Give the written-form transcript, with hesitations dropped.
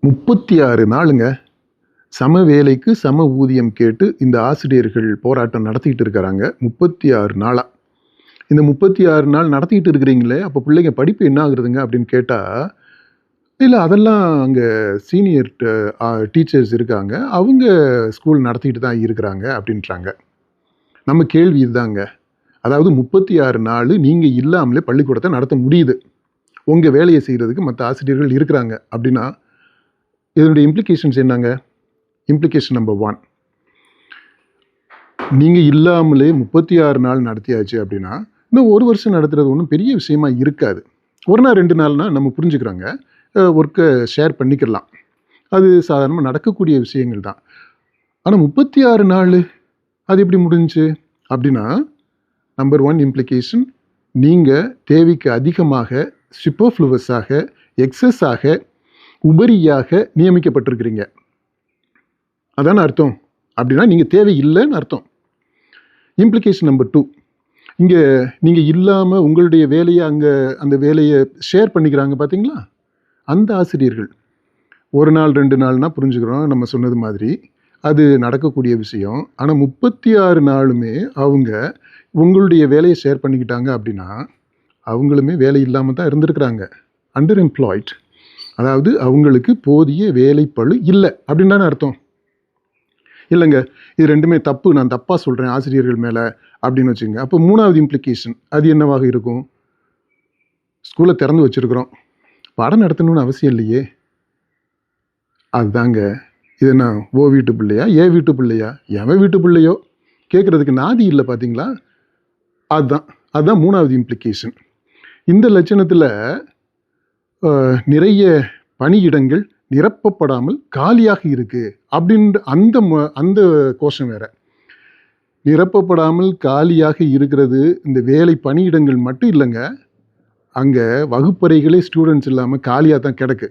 36 நாளுங்க சம வேலைக்கு சம ஊதியம் கேட்டு இந்த ஆசிரியர்கள் போராட்டம் நடத்திட்டு இருக்கிறாங்க 36 நாளா. இந்த 36 நாள் நடத்திட்டு இருக்கிறீங்களே, அப்போ பிள்ளைங்க படிப்பு என்ன ஆகுறதுங்க அப்படின்னு கேட்டால், இல்லை அதெல்லாம் அங்கே சீனியர் டீச்சர்ஸ் இருக்காங்க, அவங்க ஸ்கூல் நடத்திட்டு தான் இருக்கிறாங்க அப்படின்றாங்க. நம்ம கேள்வி இதுதாங்க, அதாவது 36 நாள் நீங்கள் இல்லாமலே பள்ளிக்கூடத்தை நடத்த முடியுது, உங்கள் வேலையை செய்கிறதுக்கு மற்ற ஆசிரியர்கள் இருக்கிறாங்க அப்படின்னா இதனுடைய இம்ப்ளிகேஷன்ஸ் என்னங்க? இம்ப்ளிகேஷன் நம்பர் 1, நீங்கள் இல்லாமலே 36 நாள் நடத்தியாச்சு அப்படின்னா இன்னும் ஒரு வருஷம் நடத்துறது ஒன்றும் பெரிய விஷயமா இருக்காது. ஒரு நாள் 2 நாள்னா நம்ம புரிஞ்சுக்கிறோங்க, ஒர்க்கை ஷேர் பண்ணிக்கலாம், அது சாதாரணமாக நடக்கக்கூடிய விஷயங்கள் தான். ஆனால் 36 நாள் அது எப்படி முடிஞ்சுச்சு அப்படின்னா, நம்பர் 1 இம்ப்ளிகேஷன், நீங்கள் தேவைக்கு அதிகமாக சூப்பர்ஃப்ளூவஸாக எக்ஸஸாக உபரியாக நியமிக்கப்பட்டிருக்கிறீங்க. அதான அர்த்தம். அப்படின்னா நீங்கள் தேவையில்லைன்னு அர்த்தம். இம்ப்ளிகேஷன் நம்பர் 2, இங்கே நீங்கள் இல்லாமல் உங்களுடைய வேலையை அங்கே அந்த வேலையை ஷேர் பண்ணிக்கிறாங்க பார்த்தீங்களா, அந்த ஆசிரியர்கள். ஒரு நாள் 2 நாள்னா புரிஞ்சுக்கிறோம், நம்ம சொன்னது மாதிரி அது நடக்கக்கூடிய விஷயம். ஆனால் 36 நாளுமே அவங்க உங்களுடைய வேலையை ஷேர் பண்ணிக்கிட்டாங்க அப்படின்னா அவங்களுமே வேலை இல்லாமல் தான் இருந்திருக்கிறாங்க, அண்டர் எம்ப்ளாய்ட். அதாவது அவங்களுக்கு போதிய வேலைப்பளு இல்லை அப்படின்னு தானே அர்த்தம். இல்லைங்க, இது ரெண்டுமே தப்பு, நான் தப்பாக சொல்கிறேன் ஆசிரியர்கள் மேலே அப்படின்னு வச்சுங்க. அப்போ 3வது இம்ப்ளிகேஷன் அது என்னவாக இருக்கும்? ஸ்கூலை திறந்து வச்சுருக்குறோம், பாடம் நடத்தணும்னு அவசியம் இல்லையே. அதுதாங்க, இது என்ன ஓ வீட்டு பிள்ளையா ஏ வீட்டு பிள்ளையா எவன் வீட்டு பிள்ளையோ கேட்குறதுக்கு நாதி இல்லை பார்த்தீங்களா. அதுதான் 3வது இம்ப்ளிகேஷன். இந்த லட்சணத்தில் நிறைய பணியிடங்கள் நிரப்பப்படாமல் காலியாக இருக்கு அப்படின்ற அந்த கோஷம் வேற. நிரப்பப்படாமல் காலியாக இருக்கிறது இந்த வேலை பணியிடங்கள் மட்டும் இல்லைங்க, அங்கே வகுப்பறைகளே ஸ்டூடெண்ட்ஸ் இல்லாமல் காலியாக தான் கிடக்கு.